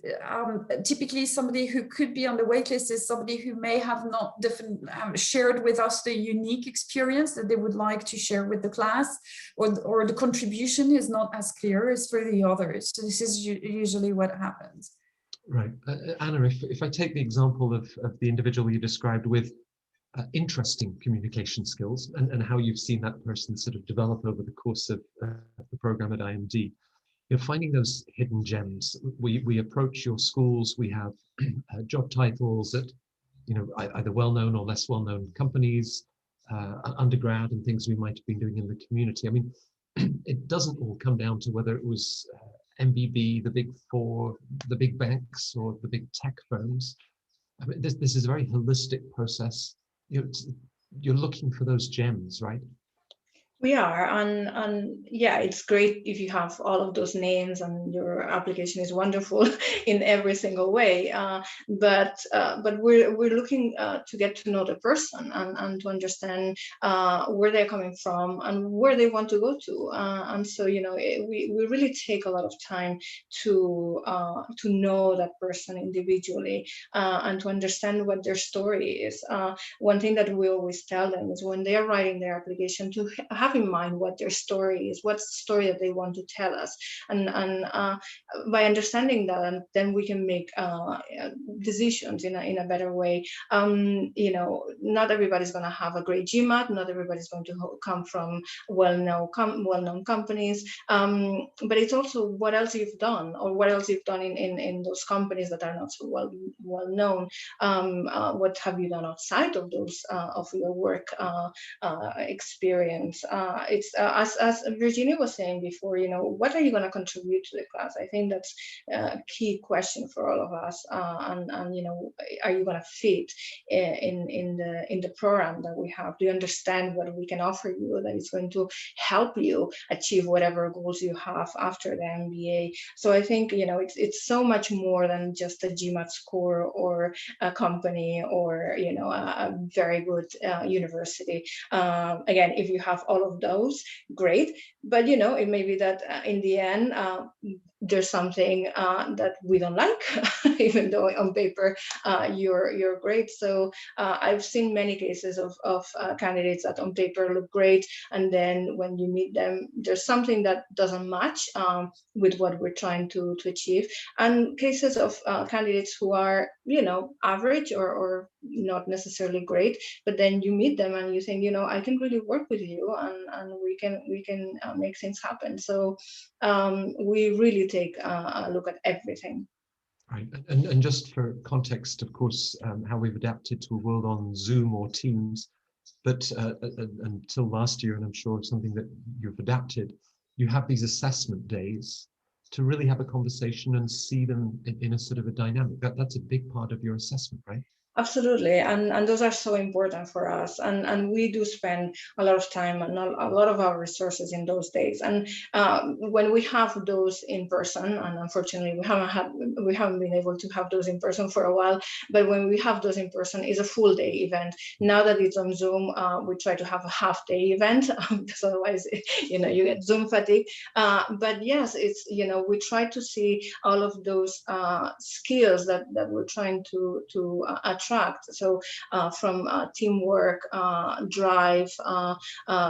typically somebody who could be on the waitlist is somebody who may have not shared with us the unique experience that they would like to share with the class, or the contribution is not as clear as for the others. So this is usually what happens. Right. Anna, if I take the example of the individual you described with interesting communication skills and how you've seen that person sort of develop over the course of the program at IMD, you're finding those hidden gems. We approach your schools, we have job titles at either well-known or less well-known companies, undergrad and things we might have been doing in the community. I mean, it doesn't all come down to whether it was MBB, the big 4, the big banks, or the big tech firms. I mean, this is a very holistic process. You're looking for those gems, right? We are, and yeah, it's great if you have all of those names and your application is wonderful in every single way. But we're looking to get to know the person and to understand where they're coming from and where they want to go to. And so we really take a lot of time to know that person individually and to understand what their story is. One thing that we always tell them is when they are writing their application to have in mind what their story is, what's the story that they want to tell us, and by understanding that, and then we can make decisions in a better way. Not everybody's going to have a great GMAT, not everybody's going to come from well-known companies, but it's also what else you've done, or what else you've done in those companies that are not so well known. What have you done outside of those of your work experience? It's as Virginie was saying before, what are you going to contribute to the class? I think that's a key question for all of us. And are you going to fit in the program that we have? Do you understand what we can offer you that is going to help you achieve whatever goals you have after the MBA? So I think it's so much more than just a GMAT score or a company or a very good university. Again, if you have all of those, great, but it may be that in the end there's something that we don't like, even though on paper you're great. So I've seen many cases of candidates that on paper look great, and then when you meet them, there's something that doesn't match with what we're trying to achieve. And cases of candidates who are, average or not necessarily great, but then you meet them and you think, I can really work with you, and we can make things happen. So we really take a look at everything. Right, and just for context, of course, how we've adapted to a world on Zoom or Teams, but until last year, and I'm sure something that you've adapted, you have these assessment days to really have a conversation and see them in a sort of a dynamic. That's a big part of your assessment, right? Absolutely, and those are so important for us, and we do spend a lot of time and a lot of our resources in those days. And when we have those in person, and unfortunately we haven't been able to have those in person for a while, but when we have those in person, it's a full day event. Now that it's on Zoom, we try to have a half day event, because otherwise, you get Zoom fatigue. But yes, it's we try to see all of those skills that we're trying to attract. So from teamwork, drive,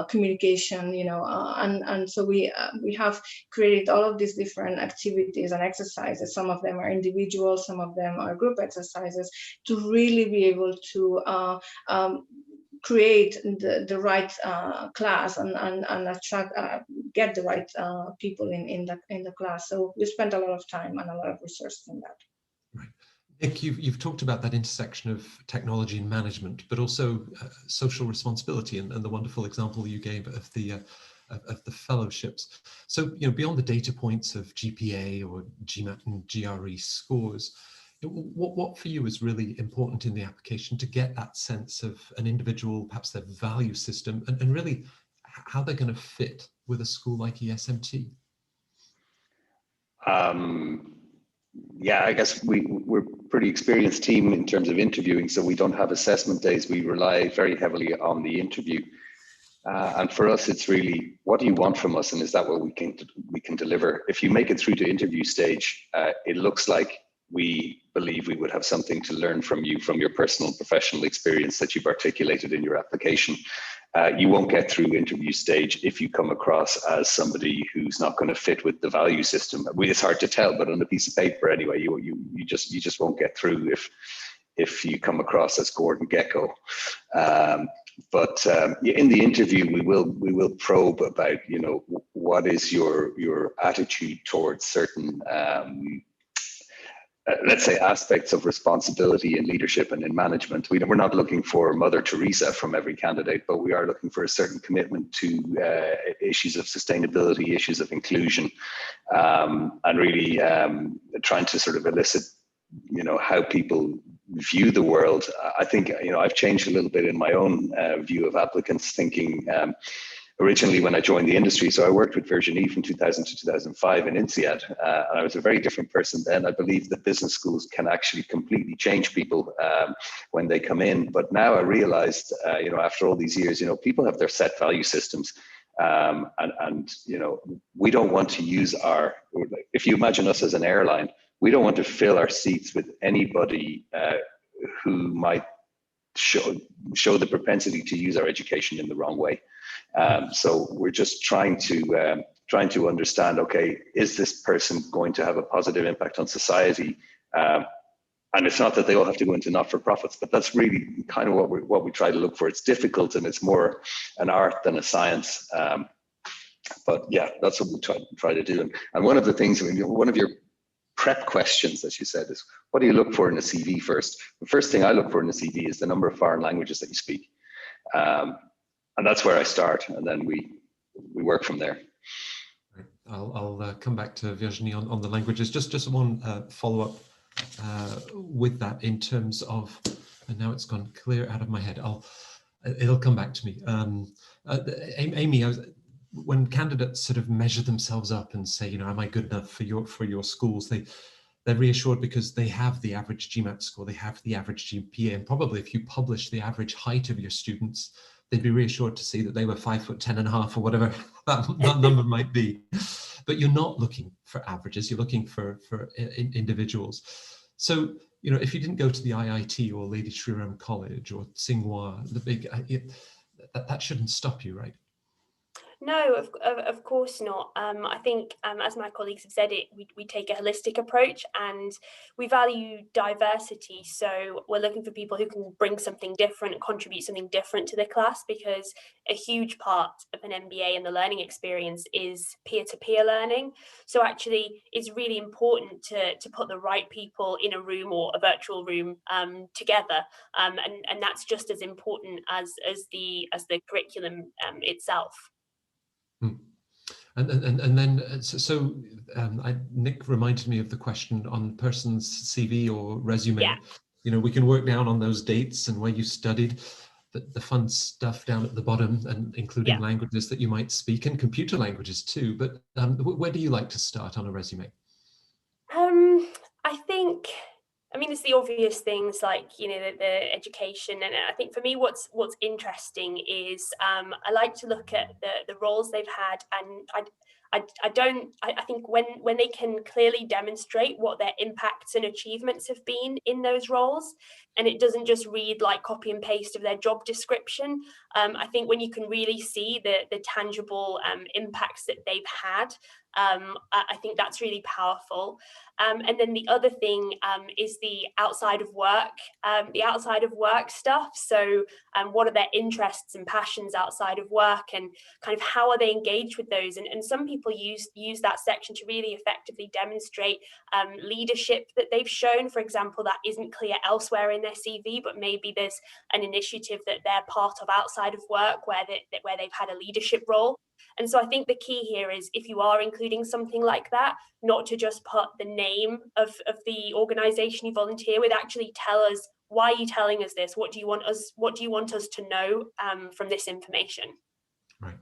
communication, and so we have created all of these different activities and exercises. Some of them are individual, some of them are group exercises, to really be able to create the right class and attract, get the right people in the class. So we spent a lot of time and a lot of resources in that. Right. Nick, you've talked about that intersection of technology and management, but also social responsibility, and the wonderful example you gave of the fellowships. So, beyond the data points of GPA or GMAT and GRE scores, what for you is really important in the application to get that sense of an individual, perhaps their value system, and really how they're going to fit with a school like ESMT? Yeah, I guess we're a pretty experienced team in terms of interviewing, so we don't have assessment days. We rely very heavily on the interview. And for us, it's really, what do you want from us, and is that what we can deliver? If you make it through to interview stage, it looks like we believe we would have something to learn from you, from your personal and professional experience that you've articulated in your application. You won't get through interview stage if you come across as somebody who's not going to fit with the value system. It's hard to tell, but on a piece of paper anyway, you just won't get through if you come across as Gordon Gekko. But in the interview, we will probe about, what is your attitude towards certain let's say aspects of responsibility in leadership and in management. We're not looking for Mother Teresa from every candidate, but we are looking for a certain commitment to issues of sustainability, issues of inclusion, and really trying to sort of elicit, how people view the world. I think, I've changed a little bit in my own view of applicants, thinking originally when I joined the industry. So I worked with Virginie from 2000 to 2005 in INSEAD, and I was a very different person then. I believe that business schools can actually completely change people when they come in. But now I realized, after all these years, people have their set value systems. And we don't want to use if you imagine us as an airline, we don't want to fill our seats with anybody who might show the propensity to use our education in the wrong way. So we're just trying to understand, okay, is this person going to have a positive impact on society? And it's not that they all have to go into not-for-profits, but that's really kind of what we try to look for. It's difficult, and it's more an art than a science. But yeah, that's what we try to do. And one of the things, one of your prep questions, as you said, is what do you look for in a CV first? The first thing I look for in a CV is the number of foreign languages that you speak. And that's where I start, and then we work from there. I'll come back to Virginie on the languages. Just one follow-up with that in terms of, and now it's gone clear out of my head. It'll come back to me. Amy, when candidates sort of measure themselves up and say, am I good enough for your schools? They're reassured because they have the average GMAT score, they have the average GPA, and probably if you publish the average height of your students, they'd be reassured to see that they were 5'10.5" or whatever that number might be. But you're not looking for averages, you're looking for individuals. So, you know, if you didn't go to the IIT or Lady Shri Ram College or Tsinghua, the big, that shouldn't stop you, right? No, of course not. I think, as my colleagues have said, we take a holistic approach and we value diversity. So we're looking for people who can bring something different, contribute something different to the class, because a huge part of an MBA and the learning experience is peer-to-peer learning. So actually, it's really important to put the right people in a room or a virtual room together, and that's just as important as the curriculum itself. And then, Nick reminded me of the question on the person's CV or resume. Yeah. You know, we can work down on those dates and where you studied, the fun stuff down at the bottom, and including languages that you might speak, and computer languages too. But where do you like to start on a resume? I think, I mean, it's the obvious things like, you know, the education. And I think for me, what's interesting is I like to look at the roles they've had, and I think when they can clearly demonstrate what their impacts and achievements have been in those roles, and it doesn't just read like copy and paste of their job description. I think when you can really see the tangible impacts that they've had, I think that's really powerful. And then the other thing is the outside of work stuff. So what are their interests and passions outside of work, and kind of how are they engaged with those? And some people use that section to really effectively demonstrate leadership that they've shown, for example, that isn't clear elsewhere in their CV, but maybe there's an initiative that they're part of outside of work where they've had a leadership role. And so I think the key here is, if you are including something like that, not to just put the name of the organization you volunteer with, actually tell us, why are you telling us this? What do you want us to know from this information? Right.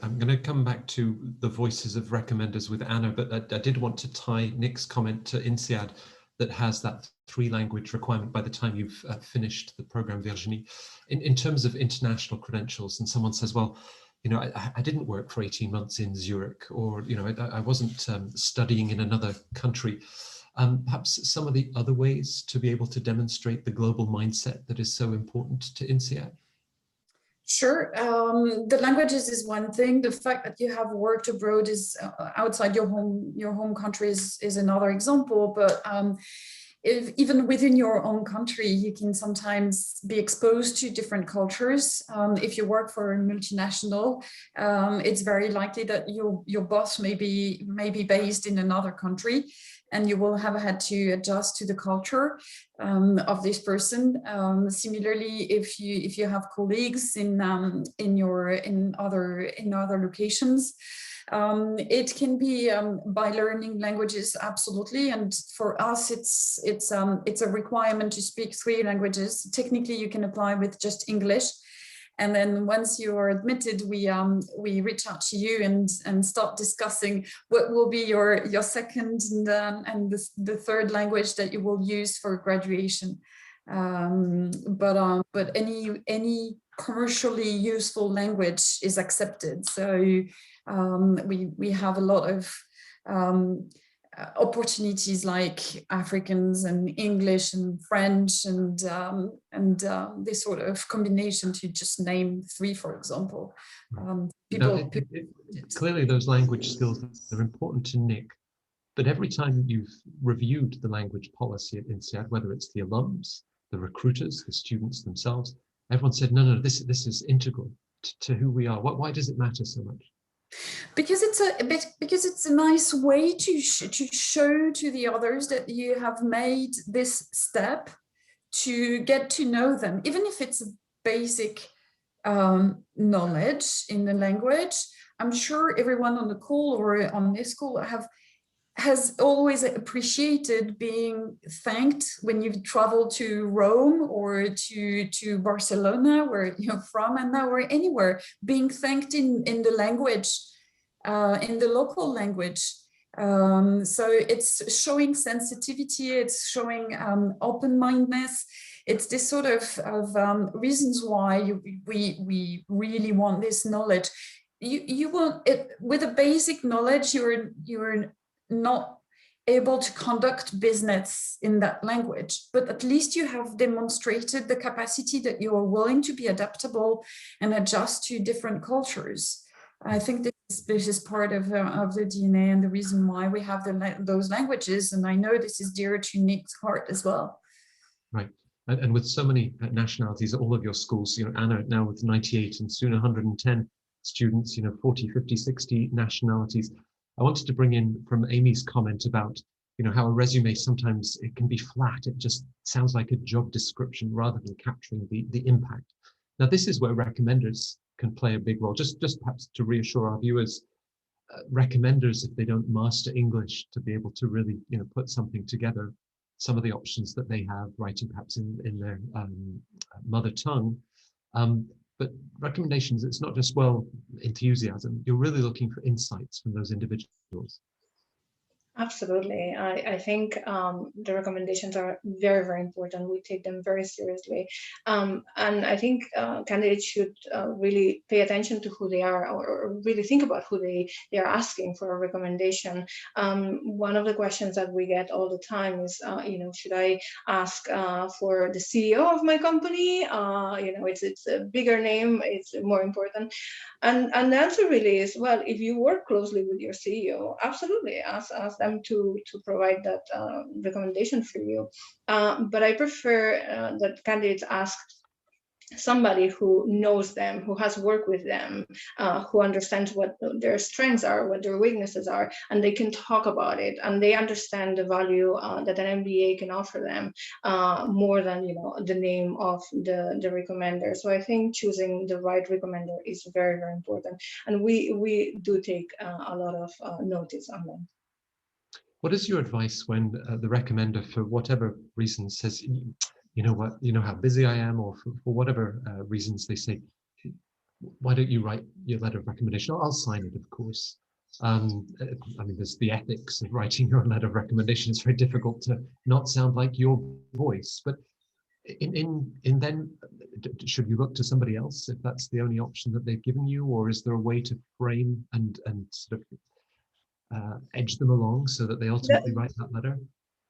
I'm going to come back to the voices of recommenders with Anna, but I did want to tie Nick's comment to INSEAD that has that 3-language requirement by the time you've finished the program, Virginie. In terms of international credentials, and someone says, well, you know, I didn't work for 18 months in Zurich, or, you know, I wasn't studying in another country. Perhaps some of the other ways to be able to demonstrate the global mindset that is so important to INSEAD? Sure. The languages is one thing. The fact that you have worked abroad is outside your home country is another example. But even within your own country, you can sometimes be exposed to different cultures. If you work for a multinational, it's very likely that your boss may be based in another country, and you will have had to adjust to the culture of this person. Similarly, if you have colleagues in other locations, it can be by learning languages, absolutely. And for us, it's a requirement to speak 3 languages. Technically, you can apply with just English. And then once you are admitted, we reach out to you and start discussing what will be your second and the third language that you will use for graduation. But any commercially useful language is accepted. So we have a lot of opportunities like Africans and English and French and this sort of combination, to just name 3, for example. Clearly those language skills are important to Nick, but every time you've reviewed the language policy at INSEAD, whether it's the alums, the recruiters, the students themselves, everyone said, no, this is integral to who we are. Why does it matter so much? Because it's a nice way to show to the others that you have made this step to get to know them, even if it's a basic knowledge in the language. I'm sure everyone on the call or on this call has always appreciated being thanked when you've traveled to Rome or to Barcelona, where you're from, and now or anywhere, being thanked in the language, in the local language. So it's showing sensitivity, it's showing open-mindedness, it's this sort of reasons why we really want this knowledge. You want it with a basic knowledge. You're not able to conduct business in that language, but at least you have demonstrated the capacity that you are willing to be adaptable and adjust to different cultures. I think this is part of the DNA and the reason why we have those languages. And I know this is dear to Nick's heart as well. Right. And with so many nationalities at all of your schools, Anna now with 98 and soon 110 students, 40, 50, 60 nationalities. I wanted to bring in from Amy's comment about, how a resume sometimes it can be flat. It just sounds like a job description rather than capturing the impact. Now, this is where recommenders can play a big role. Just perhaps to reassure our viewers, recommenders, if they don't master English, to be able to really, put something together, some of the options that they have, writing perhaps in their mother tongue. But recommendations, it's not just, enthusiasm. You're really looking for insights from those individuals. Absolutely. I think the recommendations are very, very important. We take them very seriously. And I think candidates should really pay attention to who they are, or really think about who they are asking for a recommendation. One of the questions that we get all the time is, should I ask for the CEO of my company? It's a bigger name, it's more important. And the answer really is, well, if you work closely with your CEO, absolutely ask them to provide that recommendation for you. But I prefer that candidates ask somebody who knows them, who has worked with them, who understands what their strengths are, what their weaknesses are, and they can talk about it, and they understand the value that an MBA can offer them more than the name of the recommender. So I think choosing the right recommender is very, very important, and we do take a lot of notice on them. What is your advice when the recommender, for whatever reason, says, how busy I am, or for whatever reasons they say, why don't you write your letter of recommendation? I'll sign it, of course. There's the ethics of writing your letter of recommendation. It's very difficult to not sound like your voice. But in then, should you look to somebody else if that's the only option that they've given you, or is there a way to frame and sort of edge them along so that they ultimately write that letter?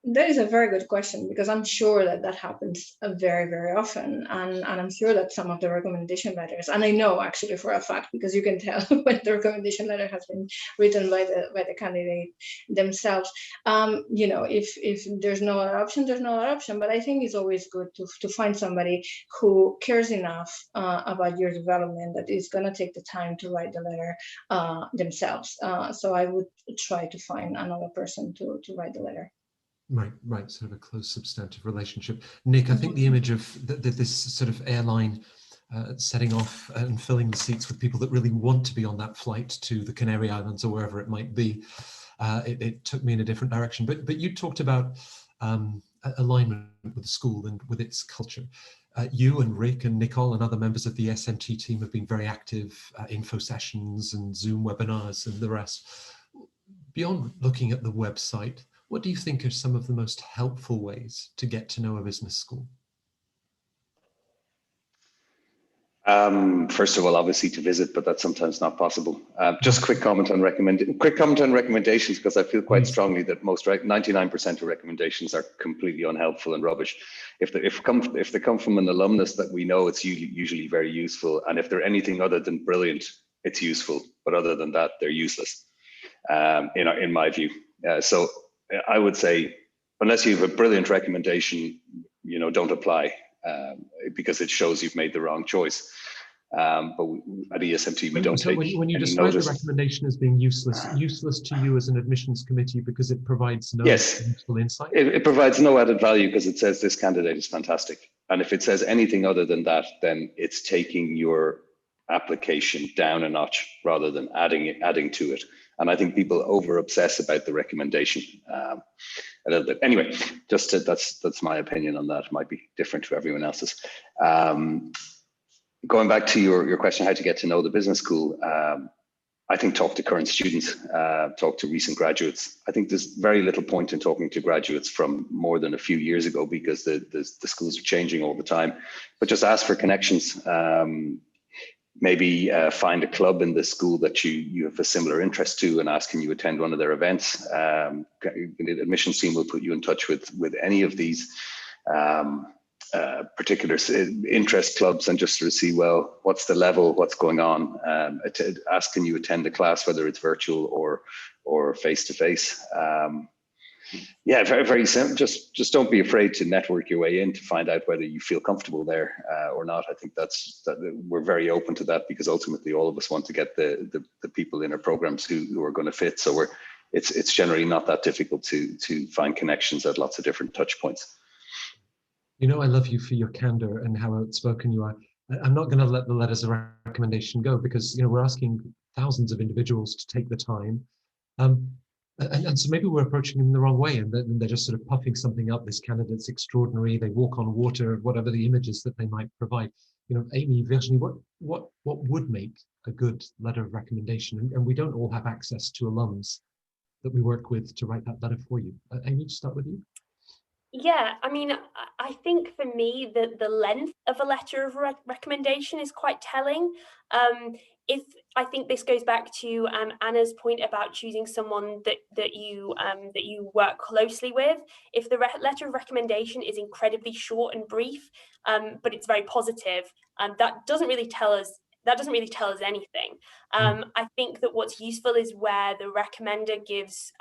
That is a very good question, because I'm sure that happens very, very often. And I'm sure that some of the recommendation letters, and I know actually for a fact, because you can tell when the recommendation letter has been written by the candidate themselves. If there's no other option, there's no other option. But I think it's always good to find somebody who cares enough about your development that is going to take the time to write the letter themselves. So I would try to find another person to write the letter. Right. Sort of a close substantive relationship. Nick, I think the image of this sort of airline setting off and filling the seats with people that really want to be on that flight to the Canary Islands or wherever it might be, it took me in a different direction. But you talked about alignment with the school and with its culture. You and Rick and Nicole and other members of the ESMT team have been very active, info sessions and Zoom webinars and the rest. Beyond looking at the website, what do you think are some of the most helpful ways to get to know a business school? First of all, obviously to visit, but that's sometimes not possible. Just quick comment on recommendations, because I feel quite strongly that 99% of recommendations are completely unhelpful and rubbish. If they come from an alumnus that we know, it's usually very useful, and if they're anything other than brilliant, it's useful. But other than that, they're useless, in my view. So I would say, unless you have a brilliant recommendation, don't apply, because it shows you've made the wrong choice. But at ESMT, we don't take any notice. When you describe the recommendation as being useless to you as an admissions committee because it provides no useful insight? It provides no added value because it says this candidate is fantastic. And if it says anything other than that, then it's taking your application down a notch rather than adding to it. And I think people over obsess about the recommendation a little bit. Anyway, that's my opinion on that. It might be different to everyone else's. Going back to your question, how to get to know the business school. I think talk to current students, talk to recent graduates. I think there's very little point in talking to graduates from more than a few years ago because the schools are changing all the time. But just ask for connections. Maybe find a club in the school that you have a similar interest to and ask, can you attend one of their events? The admissions team will put you in touch with any of these particular interest clubs and just sort of see, well, what's the level, what's going on? Ask, can you attend a class, whether it's virtual or face-to-face? Yeah, very, very simple. Just don't be afraid to network your way in to find out whether you feel comfortable there or not. I think that we're very open to that because ultimately all of us want to get the people in our programs who are going to fit. So it's generally not that difficult to find connections at lots of different touch points. You know, I love you for your candor and how outspoken you are. I'm not going to let the letters of recommendation go because, you know, we're asking thousands of individuals to take the time. And so maybe we're approaching them the wrong way and they're just sort of puffing something up. This candidate's extraordinary. They walk on water, whatever the images that they might provide. You know, Amy, Virginie, what would make a good letter of recommendation? And we don't all have access to alums that we work with to write that letter for you. Amy, to start with you. Yeah, I mean, I think for me, the length of a letter of recommendation is quite telling. If I think this goes back to Anna's point about choosing someone that you work closely with. If the letter of recommendation is incredibly short and brief, but it's very positive, that doesn't really tell us anything. I think that what's useful is where the recommender gives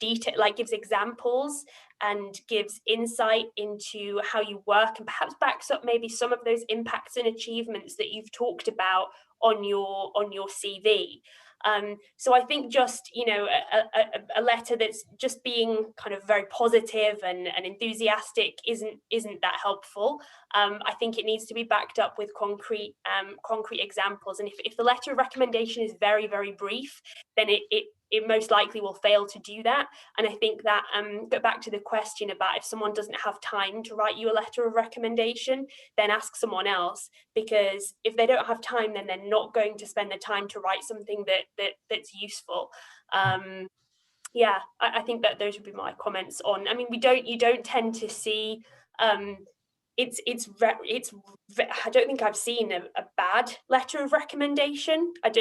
detail, like gives examples and gives insight into how you work and perhaps backs up maybe some of those impacts and achievements that you've talked about on your CV. So I think just, you know, a letter that's just being kind of very positive and enthusiastic isn't that helpful. I think it needs to be backed up with concrete examples. And if the letter of recommendation is very, very brief, then it most likely will fail to do that. And I think that go back to the question about if someone doesn't have time to write you a letter of recommendation, then ask someone else, because if they don't have time, then they're not going to spend the time to write something that's useful. Yeah, I think that those would be my comments on. I mean, you don't tend to see I don't think I've seen a bad letter of recommendation. I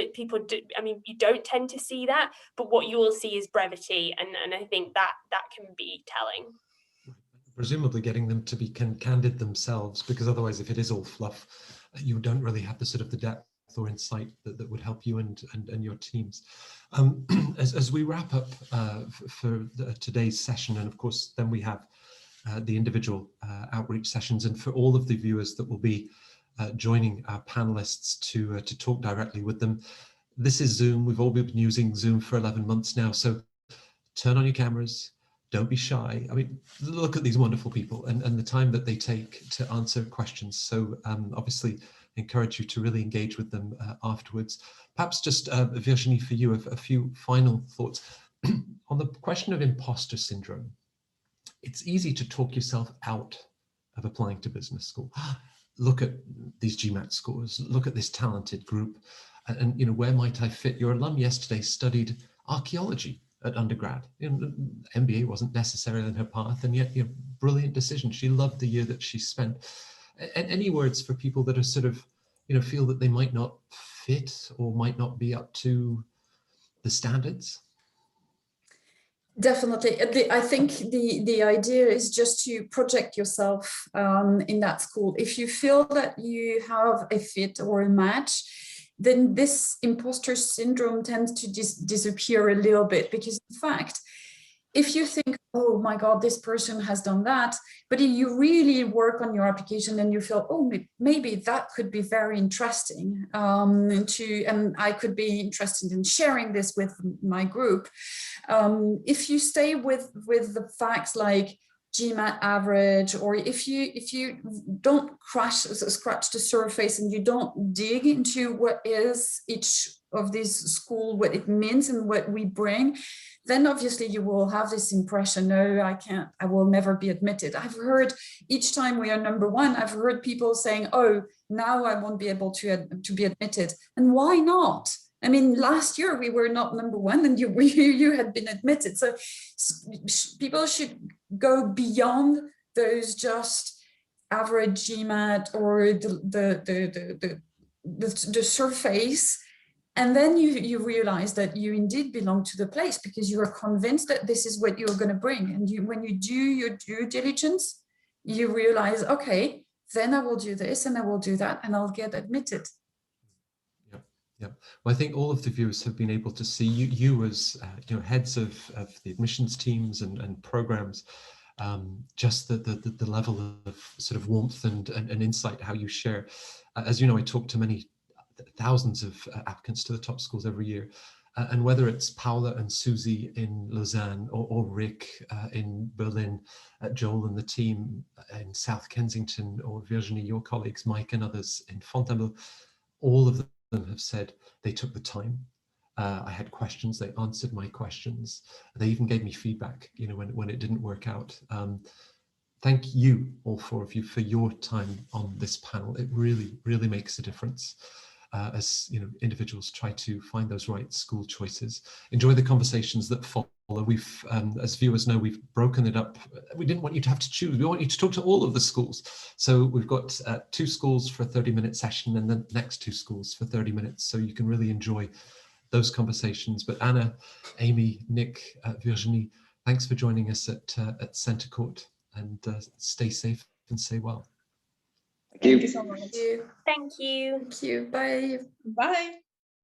mean, you don't tend to see that, but what you will see is brevity, and I think that can be telling. Presumably getting them to be candid themselves, because otherwise, if it is all fluff, you don't really have the sort of the depth or insight that would help you and your teams. As we wrap up for today's session, and of course, then we have the individual outreach sessions, and for all of the viewers that will be joining our panelists to talk directly with them. This is Zoom. We've all been using Zoom for 11 months now, so turn on your cameras. Don't be shy. I mean, look at these wonderful people and the time that they take to answer questions. So obviously, encourage you to really engage with them afterwards. Perhaps just Virginie, for you, a few final thoughts on the question of imposter syndrome. It's easy to talk yourself out of applying to business school. Look at these GMAT scores. Look at this talented group. And you know, where might I fit? Your alum yesterday studied archaeology at undergrad. You know, MBA wasn't necessarily in her path, and yet, you know, brilliant decision. She loved the year that she spent. And any words for people that are sort of, you know, feel that they might not fit or might not be up to the standards? Definitely. I think the idea is just to project yourself in that school. If you feel that you have a fit or a match, then this imposter syndrome tends to disappear a little bit, because in fact, if you think, oh my God, this person has done that, but if you really work on your application and you feel, oh, maybe that could be very interesting and I could be interested in sharing this with my group. If you stay with the facts like GMAT average, or if you don't scratch the surface and you don't dig into what is each of these school, what it means and what we bring, then obviously you will have this impression, no, I will never be admitted. I've heard each time we are number one, I've heard people saying, oh, now I won't be able to be admitted. And why not? I mean, last year we were not #1 and you had been admitted. So people should go beyond those just average GMAT or the surface. And then you realize that you indeed belong to the place because you are convinced that this is what you're going to bring. And when you do your due diligence, you realize, okay, then I will do this and I will do that and I'll get admitted. Yeah, well, I think all of the viewers have been able to see you as heads of the admissions teams and programs, just the level of sort of warmth and insight, how you share. As you know, I talk to many thousands of applicants to the top schools every year. And whether it's Paula and Susie in Lausanne or Rick in Berlin, Joel and the team in South Kensington, or Virginie, your colleagues, Mike and others in Fontainebleau, all of them have said they took the time. I had questions, they answered my questions. They even gave me feedback, when it didn't work out. Thank you, all four of you, for your time on this panel. It really, really makes a difference. As individuals try to find those right school choices. Enjoy the conversations that follow. We've, as viewers know, we've broken it up. We didn't want you to have to choose. We want you to talk to all of the schools. So we've got 2 schools for a 30-minute session and the next 2 schools for 30 minutes. So you can really enjoy those conversations. But Anna, Amy, Nick, Virginie, thanks for joining us at CentreCourt, and stay safe and stay well. Thank you so much. Thank you. Thank you. Bye. Bye.